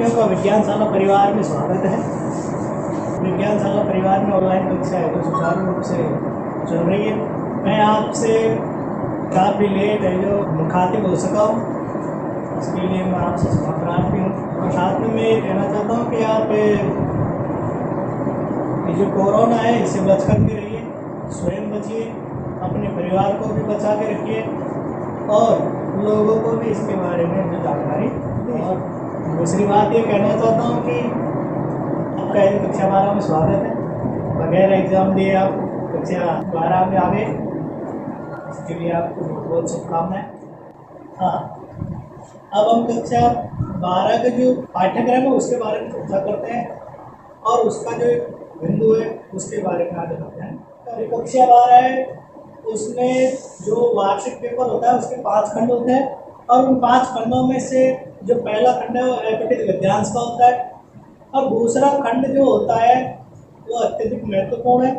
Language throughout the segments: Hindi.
विद्यार्थियों का विज्ञानशाला परिवार में स्वागत है। विज्ञानशाला परिवार में ऑनलाइन कक्षाएं जो सुचारू रूप से चल रही है। मैं आपसे काफ़ी लेट है जो मुखातिब हो सका हूँ, उसके लिए मैं आपसे क्षमा प्रार्थी हूँ। और साथ में मैं ये कहना चाहता हूँ कि आप ये जो कोरोना है इससे बच कर के रहिए, स्वयं बचिए, अपने परिवार को भी बचा के रखिए और लोगों को भी इसके बारे में जानकारी दें। और दूसरी बात ये कहना चाहता हूँ कि आपका कक्षा 12 में स्वागत है। बगैर एग्ज़ाम दिए आप कक्षा 12 में आ गए, इसके लिए आपको बहुत बहुत शुभकामनाएं। हाँ, अब हम कक्षा 12 का जो पाठ्यक्रम है उसके बारे में चर्चा करते हैं और उसका जो बिंदु है उसके बारे में आगे बढ़ते हैं। तो कक्षा 12 है, उसमें जो वार्षिक पेपर होता है उसके 5 खंड होते हैं और उन 5 खंडों में से जो पहला खंड है वो एपिटिक गद्यांश का होता है और दूसरा खंड जो होता है वो अत्यधिक महत्वपूर्ण है।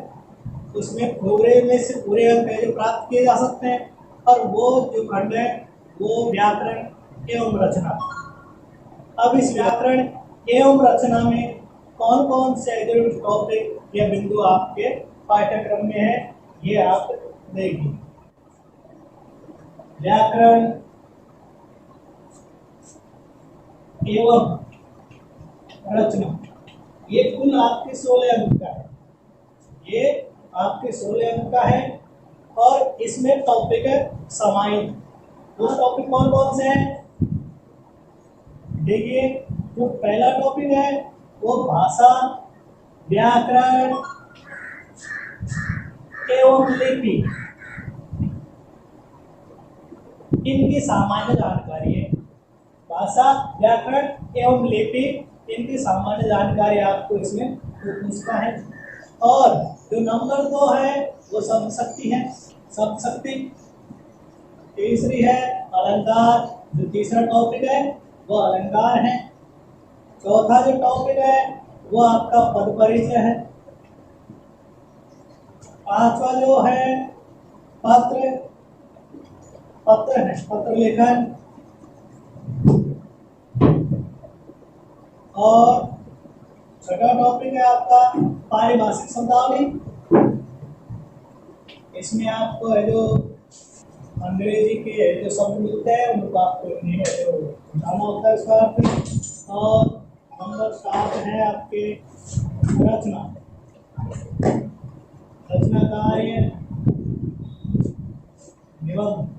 उसमें पूरे में से पूरे अंक जो प्राप्त किए जा सकते हैं और वो जो खंड है वो व्याकरण एवं रचना। अब इस व्याकरण एवं रचना में कौन कौन से जो टॉपिक या बिंदु आपके पाठ्यक्रम में है ये आप देखिए। व्याकरण एवं रचना ये कुल आपके 16 अंक का है, ये आपके 16 अंक का है और इसमें टॉपिक है समाहित। वो टॉपिक कौन कौन से हैं देखिए। जो पहला टॉपिक है वो भाषा, व्याकरण एवं लिपि, इनकी सामान्य जानकारी है। भाषा, व्याकरण एवं लिपि, इनकी सामान्य जानकारी आपको इसमें पूछता है। और जो नंबर 2 है वो शब्दशक्ति है, शब्दशक्ति। तीसरी है अलंकार, जो तीसरा टॉपिक है वो अलंकार है। चौथा जो टॉपिक है वो आपका पद परिचय है। पांचवा जो है पत्र, पत्र है, पत्र लेखन। और छठा टॉपिक है आपका पारिभाषिक शब्दावली। इसमें आपको है जो अंग्रेजी के जो शब्द मिलते हैं उनको आपको हिंदी में जो जाना होता है उसका अर्थ। और नंबर 7 है आपके रचना, रचना कार्य, निबंध,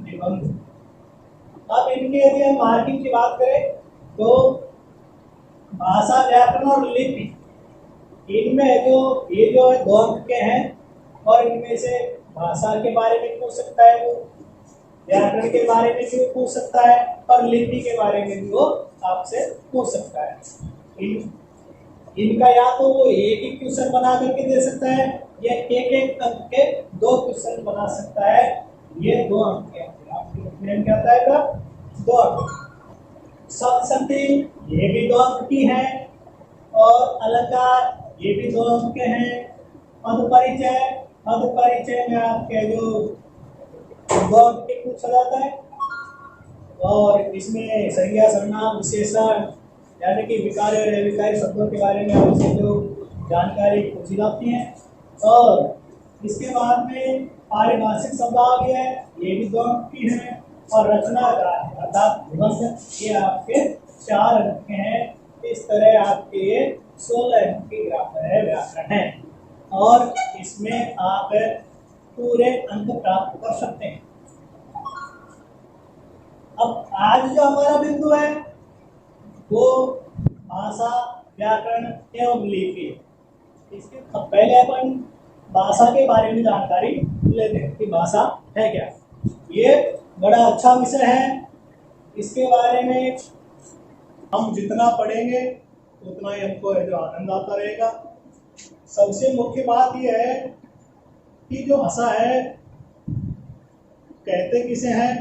निबंध। अब इनके यदि हम मार्किंग की बात करें तो भाषा, व्याकरण और लिपि, इनमें जो ये जो है 2 अंक के हैं और इनमें से भाषा के बारे में पूछ सकता है वो, व्याकरण के बारे में भी पूछ सकता है और लिपि के बारे में भी वो आपसे पूछ सकता है। इनका या तो वो एक ही क्वेश्चन बना करके दे सकता है या एक अंक के 2 क्वेश्चन बना सकता है। ये 2 अंक के आपके क्या आता है 2 अंक। शब्दशक्ति ये भी 2 अंक की है और अलंकार ये भी 2 अंक के हैं। पद परिचय, पद परिचय में आपके जो 2 अंक के पूछा जाता है और इसमें संज्ञा, सर्वनाम, विशेषण यानी कि विकारी और अविकारी शब्दों के बारे में आपसे जो जानकारी पूछी जाती है। और इसके बाद में पारिभाषिक शब्दावली है, ये भी 2 अंक की है। और रचना कार्य अर्थात निबंध, ये आपके 4 अंक के हैं। इस तरह आपके ये 16 अंक की ग्रामर है, व्याकरण है और इसमें आप पूरे अंक प्राप्त कर सकते हैं। अब आज जो हमारा बिंदु है वो भाषा, व्याकरण एवं लिपि। इसके पहले अपन भाषा के बारे में जानकारी लेते हैं कि भाषा है क्या। ये बड़ा अच्छा विषय है, इसके बारे में हम जितना पढ़ेंगे उतना ही हमको जो आनंद आता रहेगा। सबसे मुख्य बात यह है कि जो भाषा है कहते किसे हैं।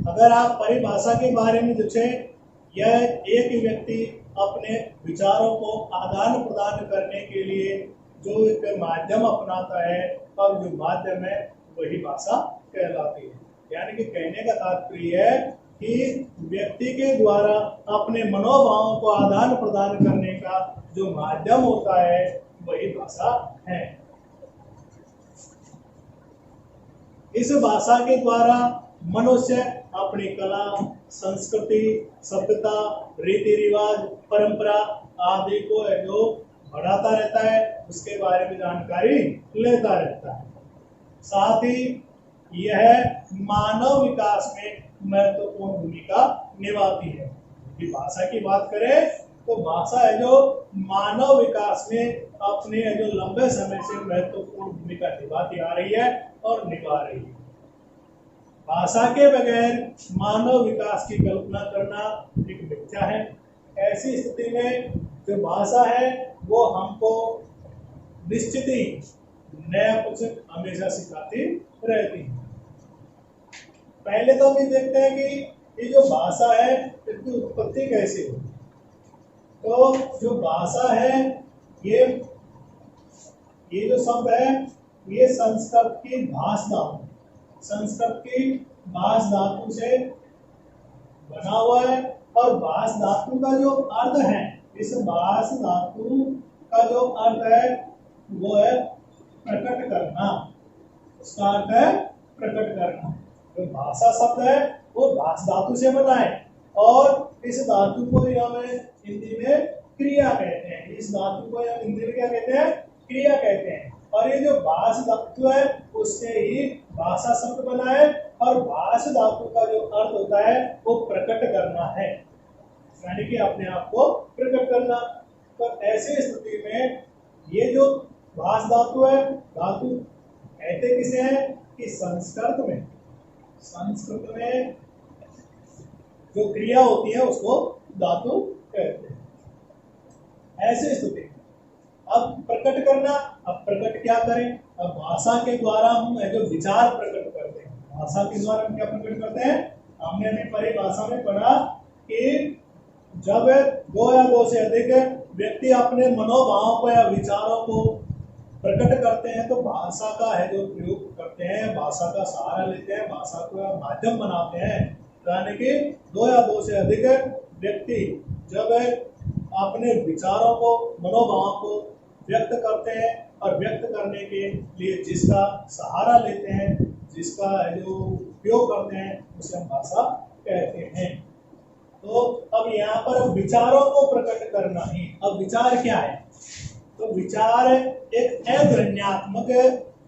अगर आप परिभाषा के बारे में पूछें, यह एक व्यक्ति अपने विचारों को आदान प्रदान करने के लिए जो एक माध्यम अपनाता है और जो माध्यम है वही भाषा कहलाती है। यानी कि कहने का तात्पर्य है कि व्यक्ति के द्वारा अपने मनोभावों को आदान प्रदान करने का जो माध्यम होता है वही भाषा है। इस भाषा के द्वारा मनुष्य अपनी कला, संस्कृति, सभ्यता, रीति रिवाज, परंपरा आदि को जो बढ़ाता रहता है, उसके बारे में जानकारी लेता रहता है। साथ ही यह मानव विकास में महत्वपूर्ण भूमिका निभाती है। कि भाषा की बात करें तो भाषा है जो मानव विकास में अपने जो लंबे समय से महत्वपूर्ण भूमिका निभाती आ रही है और निभा रही है। भाषा के बगैर मानव विकास की कल्पना करना एक मिथ्या है। ऐसी स्थिति में जो भाषा है वो हमको निश्चित ही नया कुछ हमेशा सिखाती रहती है। पहले तो हम देखते हैं कि ये जो भाषा है इसकी उत्पत्ति कैसे हुई। तो जो भाषा है ये जो शब्द है ये संस्कृत की भाष धातु, संस्कृत की भाष धातु से बना हुआ है। और भाष धातु का जो अर्थ है, इस भाष धातु का जो अर्थ है वो है प्रकट करना। उसका अर्थ है प्रकट करना। जो भाषा शब्द है वो भाष धातु से बना है और इस धातु को हमें हिंदी में क्रिया कहते हैं। इस धातु को हम हिंदी में क्या कहते हैं? क्रिया कहते हैं। और ये जो भाष धातु है उससे ही भाषा शब्द बना है और भाष धातु का जो अर्थ होता है वो प्रकट करना है, यानी कि अपने आप को प्रकट करना। तो ऐसी स्थिति में ये जो भाष धातु है, धातु कहते किसे हैं कि संस्कृत में जो क्रिया होती है उसको धातु कहते हैं। ऐसी स्थिति अब प्रकट करना, अब प्रकट क्या करें? अब भाषा के द्वारा हम जो विचार प्रकट करते हैं, भाषा के द्वारा हम क्या प्रकट करते हैं? हमने अपनी परिभाषा में पढ़ा कि जब दो या दो से अधिक व्यक्ति अपने मनोभावों को या विचारों को प्रकट करते हैं तो भाषा का है जो प्रयोग करते हैं, भाषा का सहारा लेते हैं, भाषा को माध्यम बनाते हैं। यानी कि दो या दो से अधिक व्यक्ति जब अपने विचारों को, मनोभावों को व्यक्त करते हैं और व्यक्त करने के लिए जिसका सहारा लेते हैं, जिसका जो उपयोग करते हैं उसे हम भाषा कहते हैं। तो अब यहाँ पर विचारों को प्रकट करना ही। अब विचार क्या है? तो विचार एक अध्वन्यात्मक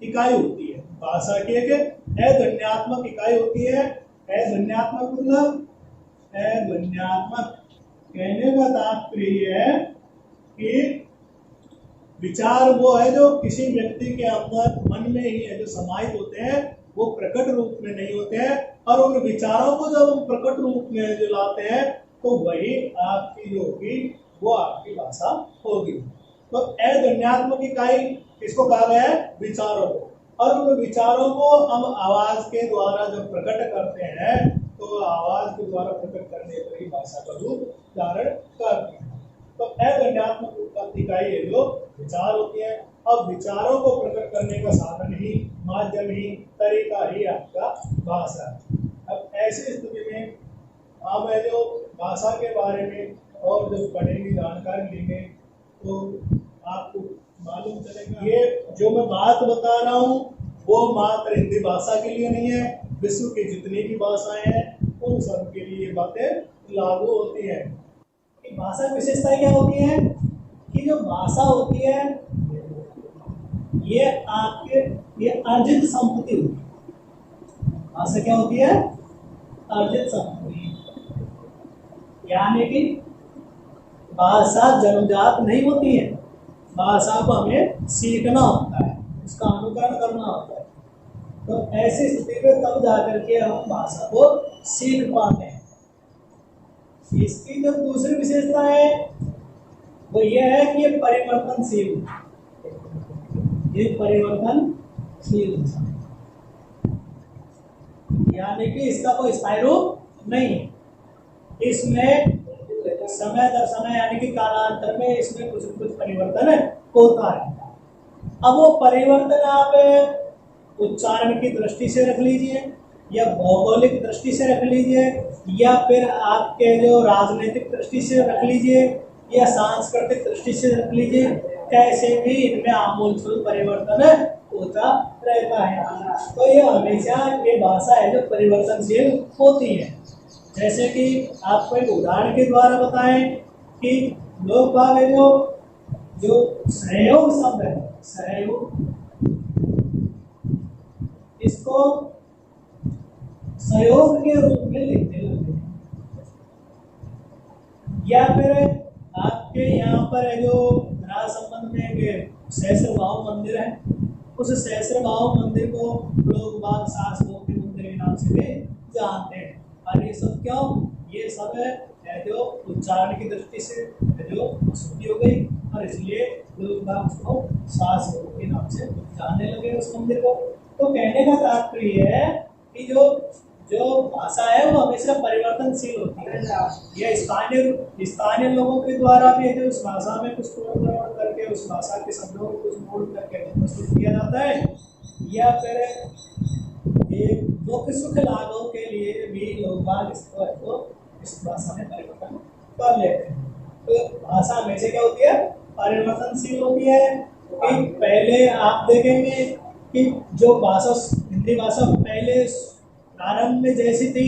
इकाई होती है। भाषा की एक अध्वन्यात्मक इकाई होती है। अध्वन्यात्मक मतलब अध्वन्यात्मक कहने का तात्पर्य है कि विचार वो है जो किसी व्यक्ति के अंदर मन में ही है, जो समाहित होते हैं, वो प्रकट रूप में नहीं होते हैं। और उन विचारों को जब हम प्रकट रूप में जो लाते हैं तो वही आपकी जो होगी वो आपकी भाषा होगी। तो अध्वन्यात्मक इकाई किसको कहा गया है? विचारों को। और उन विचारों को हम आवाज के द्वारा जब प्रकट करते हैं तो आवाज के द्वारा प्रकट करने पर ही भाषा का रूप धारण करती है। तो अध्वन्यात्मक इकाई है जो विचार होती है। अब विचारों को प्रकट करने का साधन ही, माध्यम ही, तरीका ही आपका भाषा है। अब ऐसी स्थिति में हम जो भाषा के बारे में और जब पढ़ेंगे, जानकारी लेंगे तो आपको मालूम चलेगा। ये जो मैं बात बता रहा हूँ वो मात्र हिंदी भाषा के लिए नहीं है, विश्व की जितनी भी भाषाएं हैं उन सब के लिए ये बातें लागू होती है। भाषा की विशेषताएं क्या होती है कि जो भाषा होती है ये आपके अर्जित संपत्ति होती है। भाषा क्या होती है? अर्जित संपत्ति। यानी कि भाषा जन्मजात नहीं होती है, भाषा को हमें सीखना होता है, उसका अनुकरण करना होता है। तो ऐसी स्थिति में तब जाकर के हम भाषा को सीख पाते हैं। इसकी जो दूसरी विशेषता है वो ये है कि ये परिवर्तनशील, ये परिवर्तनशील, यानी कि इसका कोई स्थायी रूप नहीं है। इसमें समय दर समय यानी कि कालांतर में इसमें कुछ न कुछ परिवर्तन होता है। अब वो परिवर्तन आप उच्चारण की दृष्टि से रख लीजिए या भौगोलिक दृष्टि से रख लीजिए या फिर आपके जो राजनीतिक दृष्टि से रख लीजिए या सांस्कृतिक दृष्टि से रख लीजिए, कैसे भी इनमें आमूलचूल परिवर्तन होता रहता है। तो ये हमेशा ये भाषा है जो परिवर्तनशील होती है। जैसे कि आपको एक उदाहरण के द्वारा बताएं कि लोग बाग है जो सहयोग शब्द है, सहयोग, इसको सहयोग के रूप में लिखने लगे। या फिर आपके यहाँ पर है जो राज संबंध में एक सहस्त्रभाव मंदिर है, उस सहस्त्रभाव मंदिर को लोग बाग सासभोग मंदिर के नाम से भी जानते हैं। और ये सब क्यों? ये सब है जो उच्चारण की दृष्टि से जो अशुद्धि हो गई और इसलिए लोग बाग उसको सासभोग के नाम से जानने लगे उस मंदिर को। तो कहने का तात्पर्य है कि जो भाषा है वो हमेशा परिवर्तनशील होती है। यह स्थानीय लोगों के द्वारा भी है जो उस भाषा में कुछ तोड़-मरोड़ करके उस भाषा के शब्दों को कुछ मोड़ करके प्रस्तुत किया जाता है, या फिर एक दुख सुख लाभों के लिए भी लोग बाग इसको इस भाषा में परिवर्तन कर लेते हैं। तो भाषा हमेशा क्या होती है? परिवर्तनशील होती है। कि पहले आप देखेंगे कि जो भाषा हिंदी भाषा पहले प्रारंभ में जैसी थी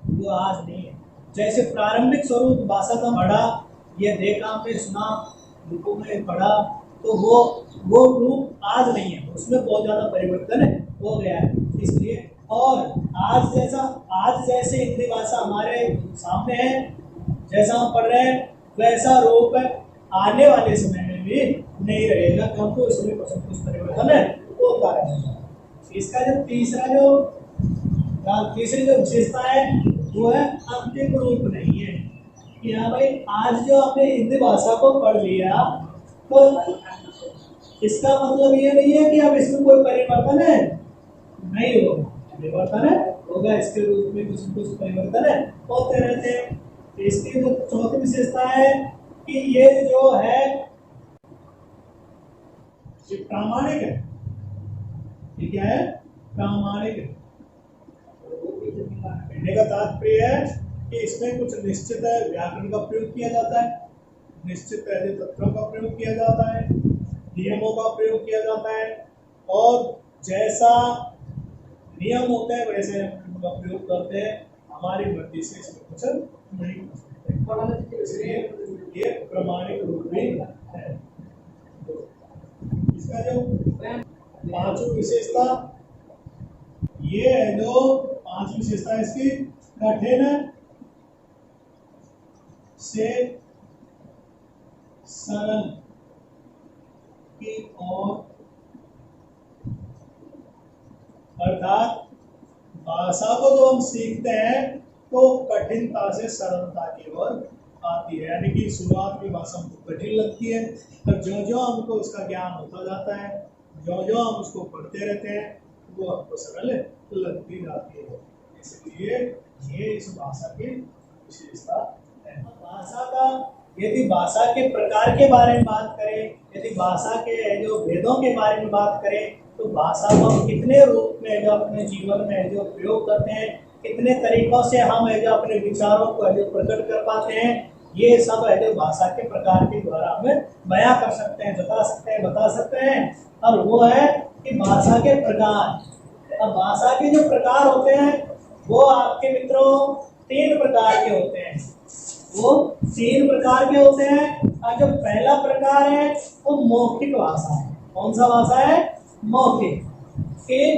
वो आज नहीं है। जैसे प्रारंभिक स्वरूप भाषा का पढ़ा, ये देखा, में सुना, रूपों में पढ़ा, तो वो रूप आज नहीं है, उसमें बहुत ज़्यादा परिवर्तन हो गया है। इसलिए और आज जैसे हिंदी भाषा हमारे सामने है, जैसा हम पढ़ रहे हैं वैसा रूप आने वाले समय में भी नहीं रहेगा, क्योंकि उसमें कुछ परिवर्तन होता रहेगा। इसका जो तीसरी जो विशेषता है वो है अंतिम रूप नहीं है। कि हाँ भाई, आज जो आपने हिंदी भाषा को पढ़ लिया तो इसका मतलब ये नहीं है कि अब इसमें कोई परिवर्तन है नहीं होगा। परिवर्तन होगा, इसके रूप में कुछ परिवर्तन होते रहते हैं। इसकी जो चौथी विशेषता है कि ये जो है ये प्रामाणिक है। ये क्या है? प्रामाणिक है। कहने का तात्पर्य है कि इसमें कुछ निश्चित व्याकरण का प्रयोग किया जाता है, निश्चित तत्वों का प्रयोग किया जाता है, नियमों का प्रयोग किया जाता है, और जैसा नियम होता है वैसे हम का प्रयोग करते हैं। हमारी मर्जी से इसमें कुछ नहीं कर सकते, इसलिए ये प्रामाणिक रूप में है। इसका जो पांचवी विशेषता ये है, जो पांच विशेषता इसकी कठिन से सरल की ओर, अर्थात भाषा को जो हम सीखते हैं तो कठिनता से सरलता की ओर आती है। यानी कि शुरुआत की भाषा हमको कठिन लगती है, पर जो हमको उसका ज्ञान होता जाता है, जो हम उसको पढ़ते रहते हैं, वो हमको सरल लगती जाती है। इसलिए ये इस भाषा की विशेषता है। भाषा का यदि भाषा के प्रकार के बारे में बात करें, यदि भाषा के जो भेदों के बारे में बात करें, तो भाषा को हम कितने रूप में जो अपने जीवन में जो प्रयोग करते हैं, कितने तरीकों से हम जो अपने विचारों को जो प्रकट कर पाते हैं, ये सब है जो भाषा के प्रकार के द्वारा हमें बयां कर सकते हैं, बता सकते हैं। और वो है कि भाषा के प्रकार। अब भाषा के जो प्रकार होते हैं वो आपके मित्रों तीन प्रकार के होते हैं। वो तीन प्रकार के होते हैं। और जो पहला प्रकार है वो मौखिक भाषा है। कौन सा भाषा है? मौखिक। के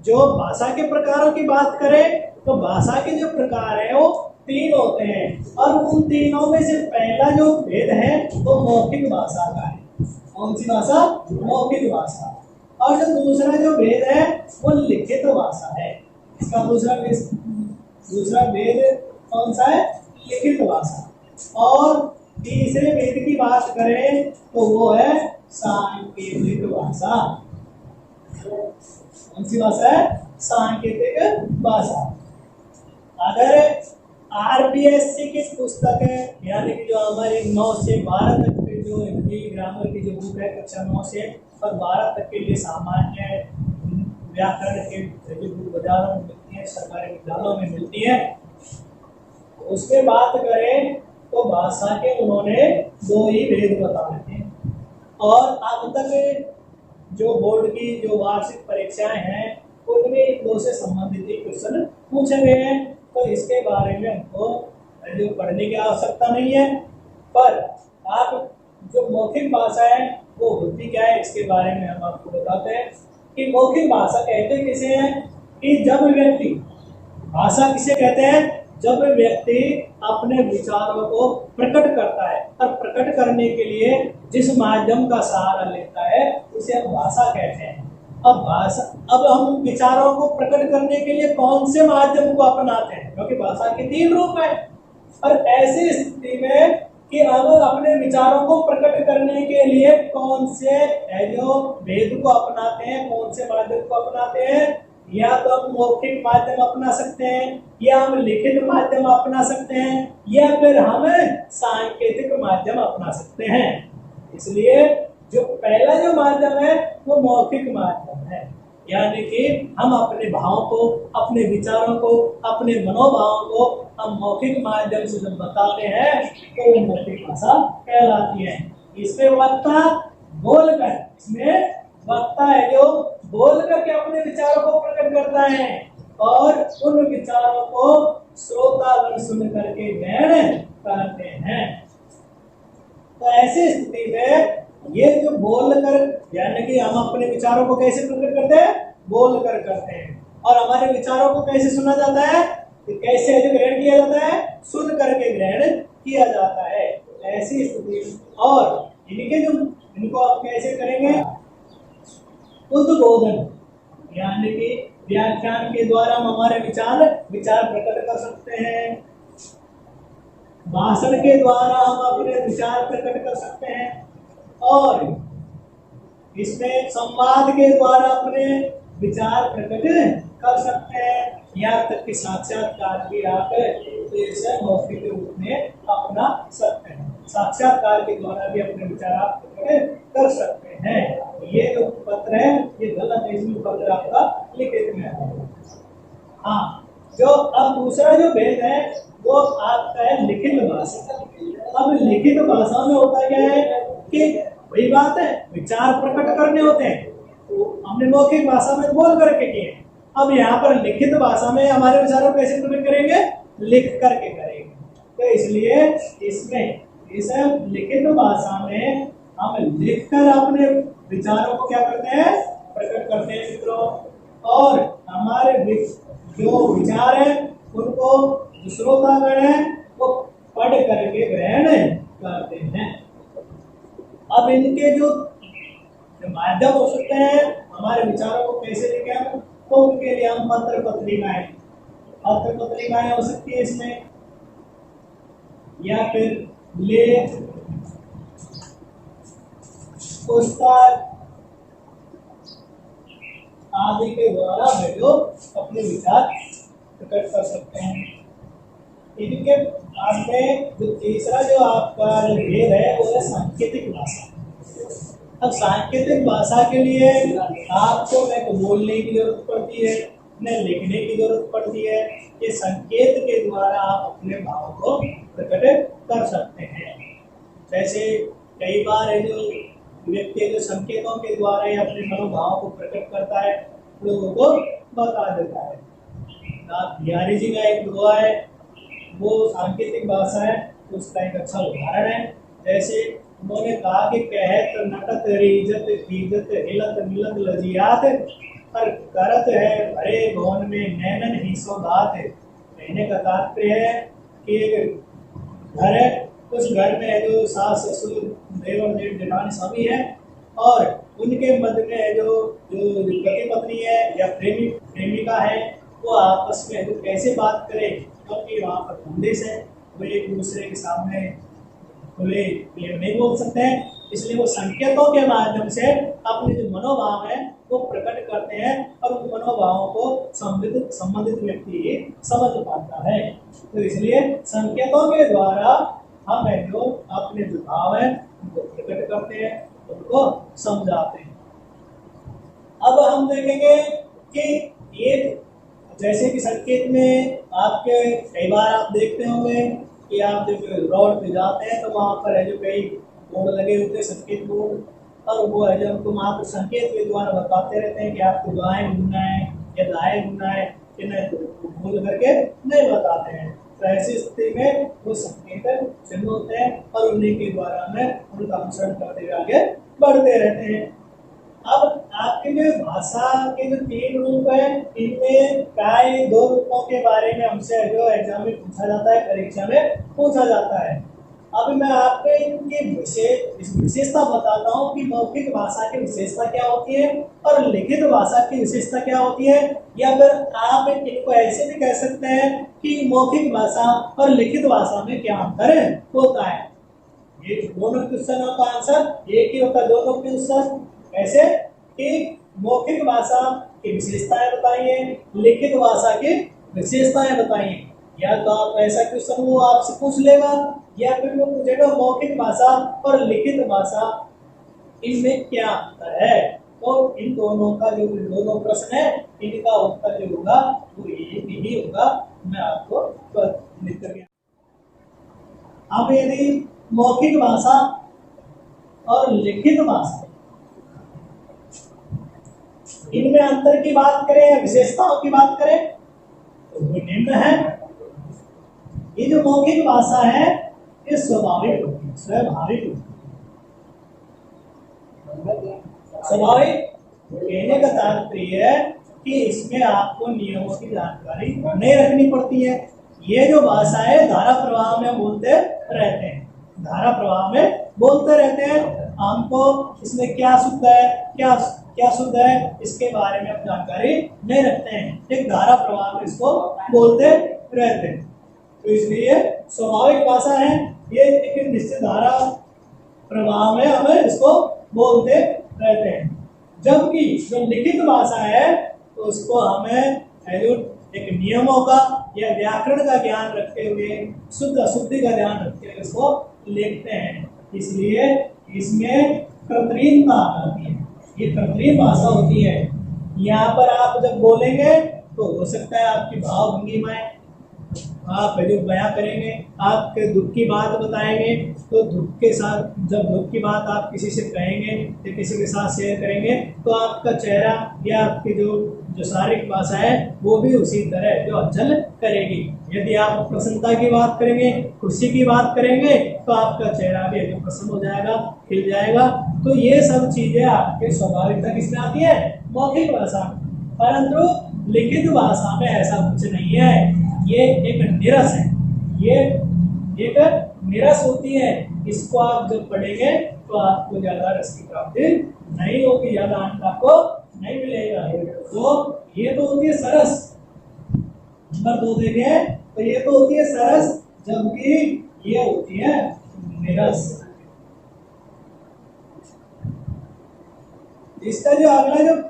जो भाषा के प्रकारों की बात करें तो भाषा के जो प्रकार है वो तीन होते हैं, और उन तीनों में से पहला जो भेद है वो मौखिक भाषा का है। कौन सी भाषा? मौखिक भाषा। और जो दूसरा जो भेद है वो लिखित भाषा है। इसका दूसरा भेद कौन सा है? लिखित भाषा। और तीसरे भेद की बात करें तो वो है सांकेतिक भाषा। कौन सी भाषा है? सांकेतिक भाषा। अगर आरबीएससी की पुस्तक है, यानी कि जो हमारे 9 से 12 तक के जो हिंदी ग्रामर की जो बुक है, कक्षा 9 से और 12 तक के लिए सामान्य व्याकरण के जो बुक बाजारों में मिलती है, अपने सरकारी विद्यालयों में मिलती है। उसके बात करें तो भाषा के उन्होंने 2 ही भेद बताए थे, और अब तक जो बोर्ड की जो वार्षिक परीक्षाएं हैं उनमें इन 2 से संबंधित ही क्वेश्चन पूछे गए हैं। तो इसके बारे में हमको जो पढ़ने की आवश्यकता नहीं है, पर आप जो मौखिक भाषा है वो होती क्या है इसके बारे में हम आपको बताते हैं कि मौखिक भाषा कहते किसे हैं कि जब व्यक्ति, भाषा किसे कहते हैं, जब व्यक्ति अपने विचारों को प्रकट करता है और प्रकट करने के लिए जिस माध्यम का सहारा लेता है उसे हम भाषा कहते हैं। अब हम विचारों को प्रकट करने के लिए कौन से माध्यम को अपनाते हैं, क्योंकि भाषा के 3 रूप है। और ऐसी स्थिति में कि अब अपने विचारों को प्रकट करने के लिए कौन से जो भेद को अपनाते हैं, कौन से माध्यम को अपनाते हैं, या तो हम मौखिक माध्यम अपना सकते हैं, या हम लिखित माध्यम अपना सकते हैं, या फिर हम सांकेतिक माध्यम अपना सकते हैं। इसलिए जो पहला जो माध्यम है वो मौखिक माध्यम है, यानी कि हम अपने भावों को, अपने विचारों को, अपने मनोभावों को हम मौखिक माध्यम से जब बताते हैं तो वो मौखिक भाषा कहलाती है। इसमें वक्ता बोलकर, इसमें वक्ता है जो बोलकर के अपने विचारों को प्रकट करता है और उन विचारों को श्रोतागण सुन करके ग्रहण करते हैं। तो ऐसी स्थिति में ये जो बोलकर, यानी कि हम अपने विचारों को कैसे प्रकट करते हैं, बोलकर करते हैं, और हमारे विचारों को कैसे सुना जाता है, कैसे ग्रहण किया जाता है, सुन करके ग्रहण किया जाता है। ऐसी स्थिति और इनको आप कैसे करेंगे, उद्बोधन, यानी कि व्याख्यान के द्वारा हम हमारे विचार प्रकट कर सकते हैं, भाषण के द्वारा हम अपने विचार प्रकट कर सकते हैं, और इसमें संवाद के द्वारा अपने विचार प्रकट कर सकते हैं, यहाँ तक कि साक्षात्कार भी आप इसे मौखिक रूप में अपना सकते हैं। साक्षात्कार के द्वारा भी अपने विचार आप प्रकट कर सकते हैं। ये जो पत्र है ये गलत है, इसमें पत्र आपका लिखित में है। हाँ, जो अब दूसरा जो भेद है वो आपका है लिखित भाषा। अब लिखित भाषा में होता क्या है कि वही बात है, विचार प्रकट करने होते हैं, तो हमने मौखिक भाषा में बोल करके किए। अब यहाँ पर लिखित भाषा में हमारे विचारों को कैसे प्रकट करेंगे, लिख करके करेंगे। तो इसलिए इसमें इस लिखित भाषा में हम लिखकर अपने विचारों को क्या करते हैं, प्रकट करते हैं मित्रों, और हमारे जो विचार है उनको जो श्रोतागण है वो पढ़ करके ग्रहण करते हैं। अब इनके जो माध्यम हो सकते हैं हमारे विचारों को कैसे लिखें हम, तो उनके लिए हम पत्र पत्रिकाएं हो सकती है इसमें, या फिर लेख, पुस्तक आदि के द्वारा वे लोग अपने विचार प्रकट कर सकते हैं। इनके बाद में जो तीसरा जो आपका जो भेद है वो है सांकेतिक भाषा। अब सांकेतिक भाषा के लिए आपको न बोलने की जरूरत पड़ती है, न लिखने की जरूरत पड़ती है। ये संकेत के द्वारा आप अपने भाव को प्रकट कर सकते हैं। जैसे कई बार है जो व्यक्ति जो संकेतों के द्वारा ही अपने मनोभाव को प्रकट करता है, लोगों को बता देता है। बिहारी जी का एक दोहा है, वो सांकेतिक भाषा है, उसका एक अच्छा उदाहरण है। जैसे उन्होंने कहा कि कहत नटत रीजत कीजत हिलत मिलत लजियात, पर करत है भरे भवन में नैनन ही सौगात। कहने का तात्पर्य है कि घर है, उस घर में जो सास ससुर देवर जेठ जेठानी सभी है, और उनके मध्य में जो पति पत्नी है या प्रेमिका है, वो आपस में तो कैसे बात करें, क्योंकि वहाँ पर बंदिश है, वो एक दूसरे के सामने खुले नहीं बोल सकते हैं। इसलिए वो संकेतों के माध्यम से अपने जो मनोभाव है वो प्रकट करते हैं, और उन मनोभावों को संबंधित व्यक्ति समझ पाता है। तो इसलिए संकेतों के द्वारा हम जो अपने जो भाव है उनको प्रकट करते हैं, उनको समझाते हैं। अब हम देखेंगे कि एक जैसे कि संकेत में आपके कई बार आप देखते होंगे कि आप जब रोड पे जाते हैं तो वहाँ पर है जो कई बोर्ड लगे होते हैं, संकेत बोर्ड, और वो है जो हमको वहाँ पर संकेत के द्वारा बताते रहते हैं कि आपको बाएं घूमना है या दाएं घूमना है कि नहीं, तो भूल करके नहीं बताते हैं। तो ऐसी स्थिति में वो संकेत चिन्ह होते हैं और उन्हीं के द्वारा हमें उनका अनुसरण करते हुए आगे बढ़ते रहते हैं। अब आपके जो भाषा के जो 3 रूप है, इनमें प्राय 2 रूपों के बारे में हमसे जो एग्जाम में पूछा जाता है, परीक्षा में पूछा जाता है। अब मैं आपको इनकी विशेषता बताता हूँ कि मौखिक भाषा की विशेषता क्या होती है और लिखित भाषा की विशेषता क्या होती है, या फिर आप इनको ऐसे भी कह सकते हैं कि मौखिक भाषा और लिखित भाषा में क्या अंतर होता है। ये दोनों क्वेश्चनों का आंसर एक ही होता है, दोनों क्वेश्चन ऐसे कि मौखिक भाषा की विशेषताएं बताइए, लिखित भाषा की विशेषताएं बताइए। या तो आप ऐसा क्वेश्चन वो आपसे पूछ लेगा या फिर वो पूछेगा मौखिक भाषा और लिखित भाषा इनमें क्या अंतर है। तो इन दोनों का जो दोनों प्रश्न है इनका उत्तर जो होगा वो एक ही होगा। मैं आपको लिख करके, अब यदि मौखिक भाषा और लिखित भाषा इनमें अंतर की बात करें या विशेषताओं की बात करें तो वो निम्न है। ये जो मौखिक भाषा है ये स्वाभाविक होती है, स्वाभाविक होती है। स्वाभाविक कहने का तात्पर्य है कि इसमें आपको नियमों की जानकारी नहीं रखनी पड़ती है। ये जो भाषा है धारा प्रवाह में बोलते रहते हैं, धारा प्रवाह में बोलते रहते हैं। हमको इसमें क्या शुद्ध है क्या शुद्ध है इसके बारे में हम जानकारी नहीं रखते हैं, एक धारा प्रवाह में इसको बोलते रहते हैं। तो इसलिए स्वाभाविक भाषा है ये, एक निश्चित धारा प्रवाह में हमें इसको बोलते रहते हैं। जबकि जो लिखित भाषा है तो उसको हमें एक नियमों का या व्याकरण का ज्ञान रखते हुए, शुद्ध अशुद्धि का ध्यान रखते हुए इसको लिखते हैं। इसलिए इसमें कृत्रिमता आती है, ये कृत्रिम भाषा होती है। यहाँ पर आप जब बोलेंगे तो हो सकता है आपकी भाव भंगिमाएं आप जो बयां करेंगे, आपके दुख की बात बताएंगे तो दुख के साथ, जब दुख की बात आप किसी से कहेंगे या किसी के साथ शेयर करेंगे तो आपका चेहरा या आपकी जो शारीरिक भाषा है वो भी उसी तरह जो हलचल करेगी। यदि आप प्रसन्नता की बात करेंगे, खुशी की बात करेंगे तो आपका चेहरा भी जो प्रसन्न हो जाएगा, खिल जाएगा। तो ये सब चीजें आपके स्वाभाविकता किसमें आती है, मौखिक भाषा। परंतु लिखित भाषा में ऐसा कुछ नहीं है, ये एक निरस है, ये एक निरस होती है। इसको आप जब पढ़ेंगे तो आपको ज्यादा रस की प्राप्ति नहीं होगी, ज्यादा आनंद आपको नहीं मिलेगा। तो ये तो होती है सरस, नंबर 2 देखें तो ये तो होती है सरस, जबकि ये होती है निरस। इसका जो अगला जो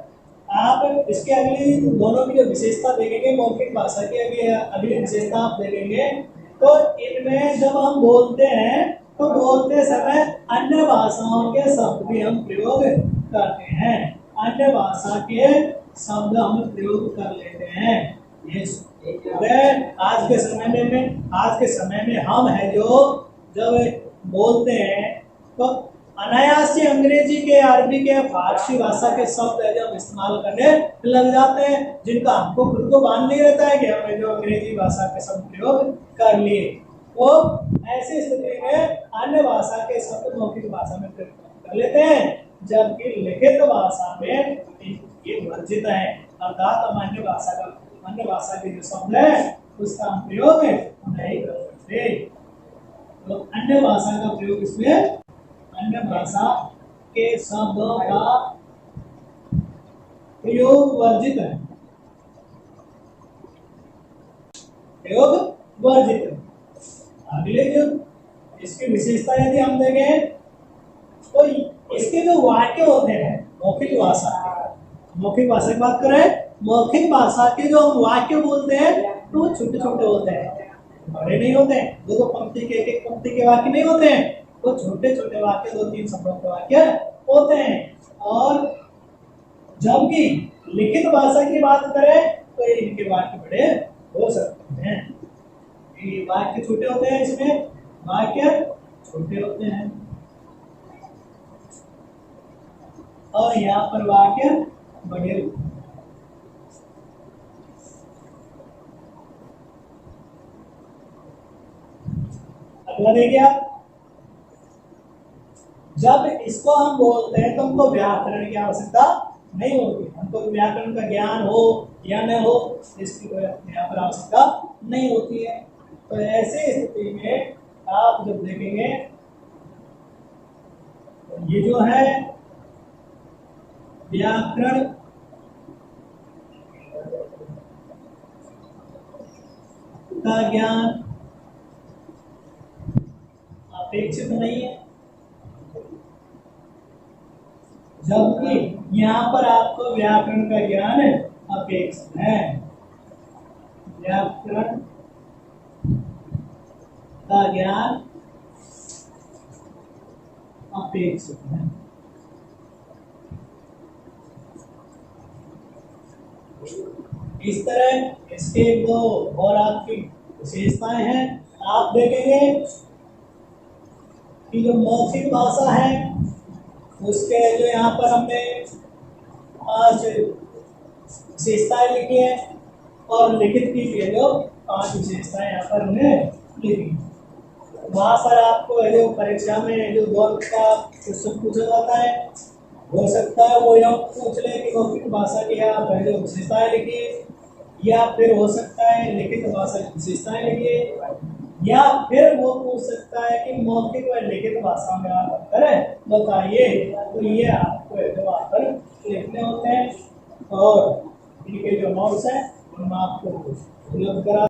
आप इसके अगली दोनों की जो विशेषता देखेंगे, मौखिक भाषा की अगली विशेषता आप देखेंगे तो इनमें जब हम बोलते हैं तो बोलते समय अन्य भाषाओं के शब्द भी हम प्रयोग करते हैं, अन्य भाषा के शब्द हम प्रयोग कर लेते हैं। ये आज के समय में हम है जो जब बोलते हैं तो अनायास से अंग्रेजी के, अरबी के, फारसी भाषा के शब्द है जो हम इस्तेमाल करने लग जाते हैं, जिनका हमको खुद को भान नहीं रहता है कि हमने जो अंग्रेजी भाषा के शब्द प्रयोग कर लिए। तो ऐसी स्थिति में अन्य भाषा के शब्द मौखिक भाषा में प्रयोग कर लेते हैं, जबकि लिखित भाषा में ये वर्जित है। अर्थात हम अन्य भाषा के जो शब्द है उसका हम प्रयोग नहीं कर सकते। तो अन्य भाषा का प्रयोग इसमें, अन्य भाषा के शब्दों का प्रयोग वर्जित है, प्रयोग वर्जित है। अगले जो इसकी विशेषता यदि हम देखें तो इसके जो वाक्य होते हैं मौखिक भाषा की बात करें, मौखिक भाषा के जो हम वाक्य बोलते हैं तो वो छोटे छोटे होते हैं, बड़े नहीं होते हैं। 2 पंक्ति के, 1 पंक्ति के वाक्य नहीं होते हैं, तो छोटे छोटे वाक्य 2-3 शब्दों के वाक्य होते हैं। और जबकि लिखित भाषा की बात करें तो तो इनके वाक्य बड़े हो सकते हैं। ये वाक्य छोटे होते हैं, इसमें वाक्य छोटे होते हैं, और यहाँ पर वाक्य बड़े होते हैं। अगला देखिए आप, जब इसको हम बोलते हैं तो हमको व्याकरण की आवश्यकता नहीं होती। हमको व्याकरण का ज्ञान हो या न हो, इसकी कोई यहाँ पर आवश्यकता नहीं होती है। तो ऐसे स्थिति में आप जब देखेंगे तो ये जो है व्याकरण का ज्ञान अपेक्षित नहीं है, जबकि यहाँ पर आपको व्याकरण का ज्ञान अपेक्षित है। व्याकरण का ज्ञान अपेक्षित है। इस तरह इसके दो और आपकी विशेषताएं हैं। आप देखेंगे कि जो मौखिक भाषा है उसके जो यहाँ पर हमने 5 विशेषताएं लिखी हैं, और लिखित की जो 5 विशेषताएं यहाँ पर हमने लिखी। वहाँ पर आपको जो परीक्षा में जो द्वंद्व का क्वेश्चन पूछा जाता है, हो सकता है वो यह पूछ ले कि मौखिक भाषा की आप पहले विशेषताएं लिखिए, या फिर हो सकता है लिखित भाषा की विशेषताएं लिखिए, या फिर वो पूछ सकता है कि मौखिक और लिखित भाषा में आप अंतर बताइए। तो ये आपको वहाँ पर लिखने होते हैं, और इनके जो नोट्स हैं हम आपको उपलब्ध करा